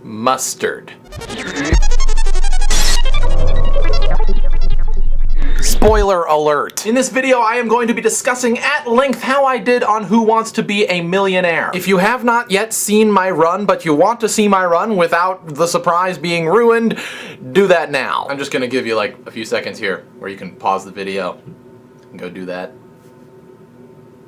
mustard. Spoiler alert. In this video, I am going to be discussing at length how I did on Who Wants to Be a Millionaire. If you have not yet seen my run, but you want to see my run without the surprise being ruined, do that now. I'm just gonna give you like a few seconds here where you can pause the video and go do that.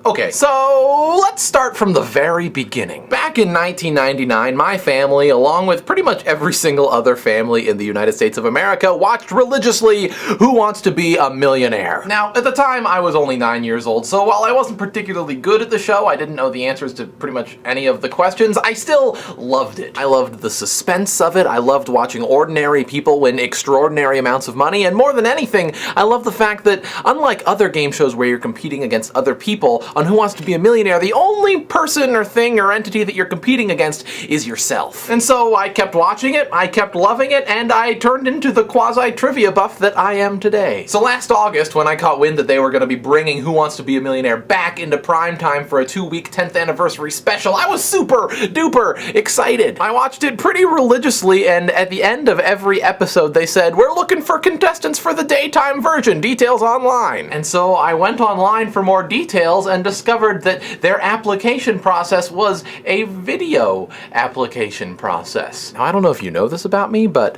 Okay, so let's start from the very beginning. Back in 1999, my family, along with pretty much every single other family in the United States of America, watched religiously Who Wants to Be a Millionaire. Now, at the time, I was only 9 years old, so while I wasn't particularly good at the show, I didn't know the answers to pretty much any of the questions, I still loved it. I loved the suspense of it, I loved watching ordinary people win extraordinary amounts of money, and more than anything, I loved the fact that, unlike other game shows where you're competing against other people, on Who Wants to Be a Millionaire, the only person or thing or entity that you're competing against is yourself. And so I kept watching it, I kept loving it, and I turned into the quasi-trivia buff that I am today. So last August, when I caught wind that they were going to be bringing Who Wants to Be a Millionaire back into primetime for a 2-week 10th anniversary special, I was super duper excited. I watched it pretty religiously, and at the end of every episode they said, "We're looking for contestants for the daytime version, details online." And so I went online for more details and discovered that their application process was a video application process. Now, I don't know if you know this about me, but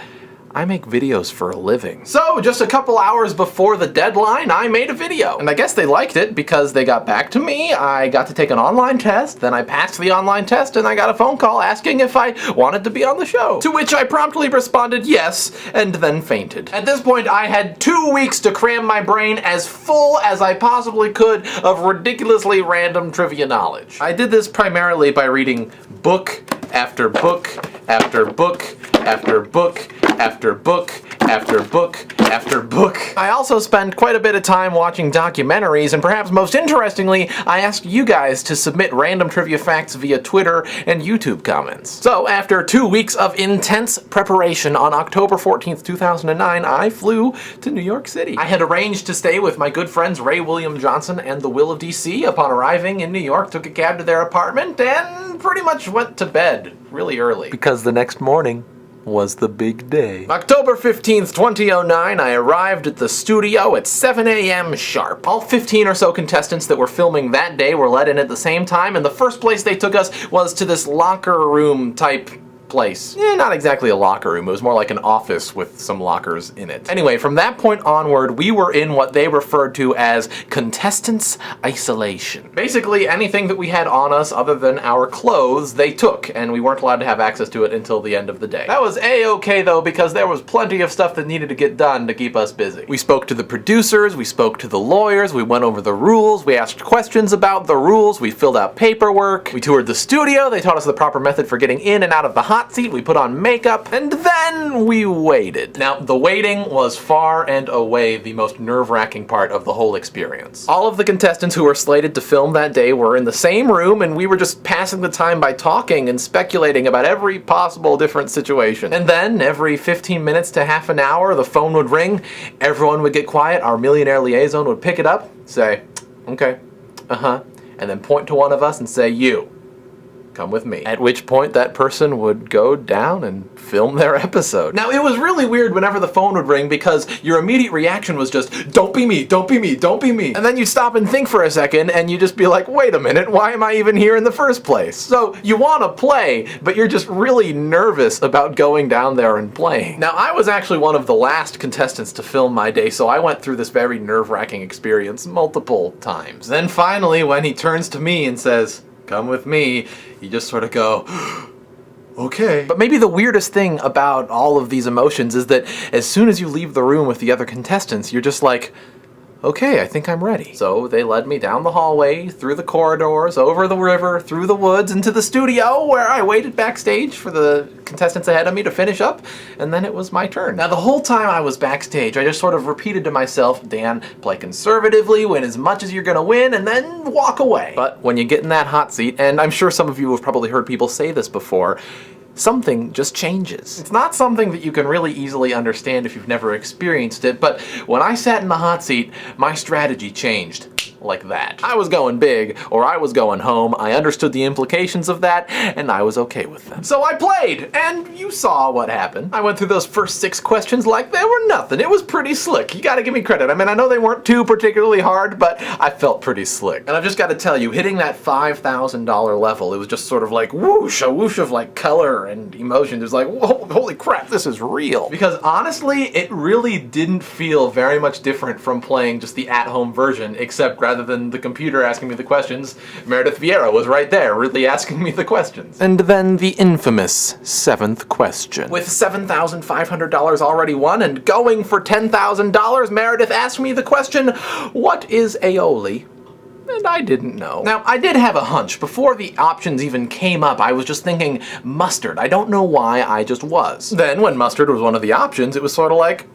I make videos for a living. So, just a couple hours before the deadline, I made a video. And I guess they liked it because they got back to me, I got to take an online test, then I passed the online test, and I got a phone call asking if I wanted to be on the show. To which I promptly responded yes, and then fainted. At this point, I had 2 weeks to cram my brain as full as I possibly could of ridiculously random trivia knowledge. I did this primarily by reading book after book after book after book after book after book after book. I also spend quite a bit of time watching documentaries, and perhaps most interestingly, I asked you guys to submit random trivia facts via Twitter and YouTube comments. So after 2 weeks of intense preparation, on October 14th, 2009, I flew to New York City. I had arranged to stay with my good friends Ray William Johnson and the Will of DC. Upon arriving in New York, took a cab to their apartment and pretty much went to bed really early. Because the next morning was the big day. October 15th, 2009, I arrived at the studio at 7 a.m. sharp. All 15 or so contestants that were filming that day were let in at the same time, and the first place they took us was to this locker room type place. Not exactly a locker room, it was more like an office with some lockers in it. Anyway, from that point onward, we were in what they referred to as contestants isolation. Basically, anything that we had on us other than our clothes, they took, and we weren't allowed to have access to it until the end of the day. That was a-okay though, because there was plenty of stuff that needed to get done to keep us busy. We spoke to the producers, we spoke to the lawyers, we went over the rules, we asked questions about the rules, we filled out paperwork, we toured the studio, they taught us the proper method for getting in and out of the hot seat, we put on makeup, and then we waited. Now, the waiting was far and away the most nerve-wracking part of the whole experience. All of the contestants who were slated to film that day were in the same room, and we were just passing the time by talking and speculating about every possible different situation. And then, every 15 minutes to half an hour, the phone would ring, everyone would get quiet, our millionaire liaison would pick it up, say, "Okay, and then point to one of us and say, "You, come with me." At which point that person would go down and film their episode. Now, it was really weird whenever the phone would ring because your immediate reaction was just, "Don't be me, don't be me, don't be me." And then you stop and think for a second and you just be like, "Wait a minute, why am I even here in the first place?" So you want to play, but you're just really nervous about going down there and playing. Now, I was actually one of the last contestants to film my day, so I went through this very nerve-wracking experience multiple times. Then finally, when he turns to me and says, "Come with me," you just sort of go, okay. But maybe the weirdest thing about all of these emotions is that as soon as you leave the room with the other contestants, you're just like, okay, I think I'm ready. So they led me down the hallway, through the corridors, over the river, through the woods, into the studio, where I waited backstage for the contestants ahead of me to finish up, and then it was my turn. Now, the whole time I was backstage, I just sort of repeated to myself, "Dan, play conservatively, win as much as you're gonna win, and then walk away." But when you get in that hot seat, and I'm sure some of you have probably heard people say this before, something just changes. It's not something that you can really easily understand if you've never experienced it, but when I sat in the hot seat, my strategy changed like that. I was going big, or I was going home. I understood the implications of that, and I was okay with them. So I played, and you saw what happened. I went through those first 6 questions like they were nothing. It was pretty slick. You gotta give me credit. I mean, I know they weren't too particularly hard, but I felt pretty slick. And I've just gotta tell you, hitting that $5,000 level, it was just sort of like whoosh, a whoosh of like color and emotion. There's like, whoa, holy crap, this is real. Because honestly, it really didn't feel very much different from playing just the at-home version, except rather than the computer asking me the questions, Meredith Vieira was right there, really asking me the questions. And then the infamous 7th question. With $7,500 already won and going for $10,000, Meredith asked me the question, what is aioli? And I didn't know. Now, I did have a hunch. Before the options even came up, I was just thinking mustard. I don't know why, I just was. Then, when mustard was one of the options, it was sort of like,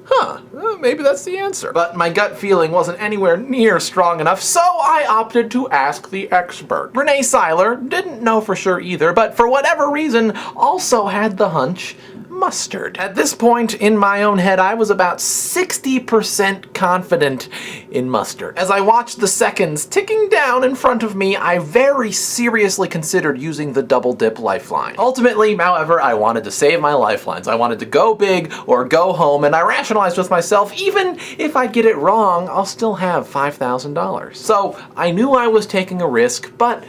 maybe that's the answer. But my gut feeling wasn't anywhere near strong enough, so I opted to ask the expert. Renee Seiler didn't know for sure either, but for whatever reason, also had the hunch mustard. At this point in my own head, I was about 60% confident in mustard. As I watched the seconds ticking down in front of me, I very seriously considered using the double dip lifeline. Ultimately, however, I wanted to save my lifelines. I wanted to go big or go home, and I rationalized with myself, even if I get it wrong, I'll still have $5,000. So I knew I was taking a risk, but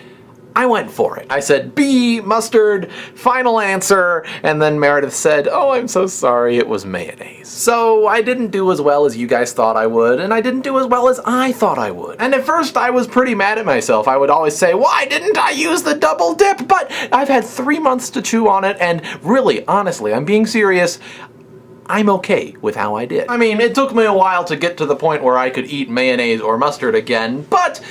I went for it. I said, B, mustard, final answer, and then Meredith said, oh, I'm so sorry, it was mayonnaise. So I didn't do as well as you guys thought I would, and I didn't do as well as I thought I would. And at first I was pretty mad at myself. I would always say, why didn't I use the double dip? But I've had 3 months to chew on it, and really, honestly, I'm being serious, I'm okay with how I did. I mean, it took me a while to get to the point where I could eat mayonnaise or mustard again, but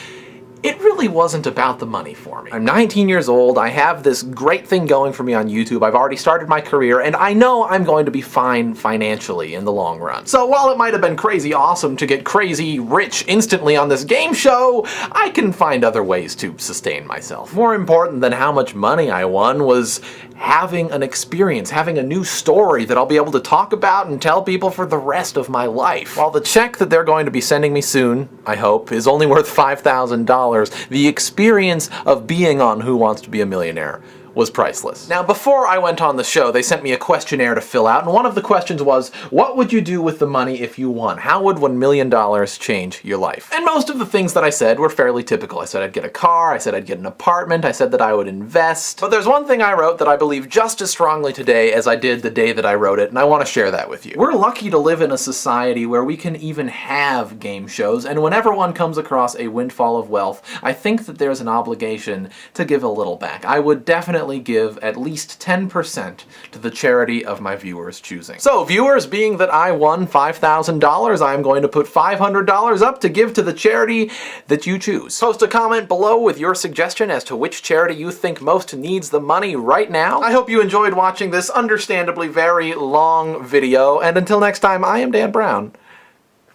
it really wasn't about the money for me. I'm 19 years old, I have this great thing going for me on YouTube, I've already started my career, and I know I'm going to be fine financially in the long run. So while it might have been crazy awesome to get crazy rich instantly on this game show, I can find other ways to sustain myself. More important than how much money I won was having an experience, having a new story that I'll be able to talk about and tell people for the rest of my life. While the check that they're going to be sending me soon, I hope, is only worth $5,000, the experience of being on Who Wants to Be a Millionaire was priceless. Now, before I went on the show, they sent me a questionnaire to fill out, and one of the questions was, what would you do with the money if you won? How would $1 million change your life? And most of the things that I said were fairly typical. I said I'd get a car, I said I'd get an apartment, I said that I would invest. But there's one thing I wrote that I believe just as strongly today as I did the day that I wrote it, and I want to share that with you. We're lucky to live in a society where we can even have game shows, and whenever one comes across a windfall of wealth, I think that there's an obligation to give a little back. I would definitely give at least 10% to the charity of my viewers' choosing. So viewers, being that I won $5,000, I'm going to put $500 up to give to the charity that you choose. Post a comment below with your suggestion as to which charity you think most needs the money right now. I hope you enjoyed watching this understandably very long video, and until next time, I am Dan Brown,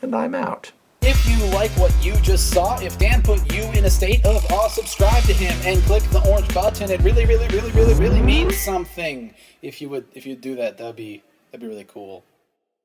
and I'm out. If you like what you just saw, if Dan put you in a state of awe, subscribe to him and click the orange button. It really means something. If you do that, that'd be really cool.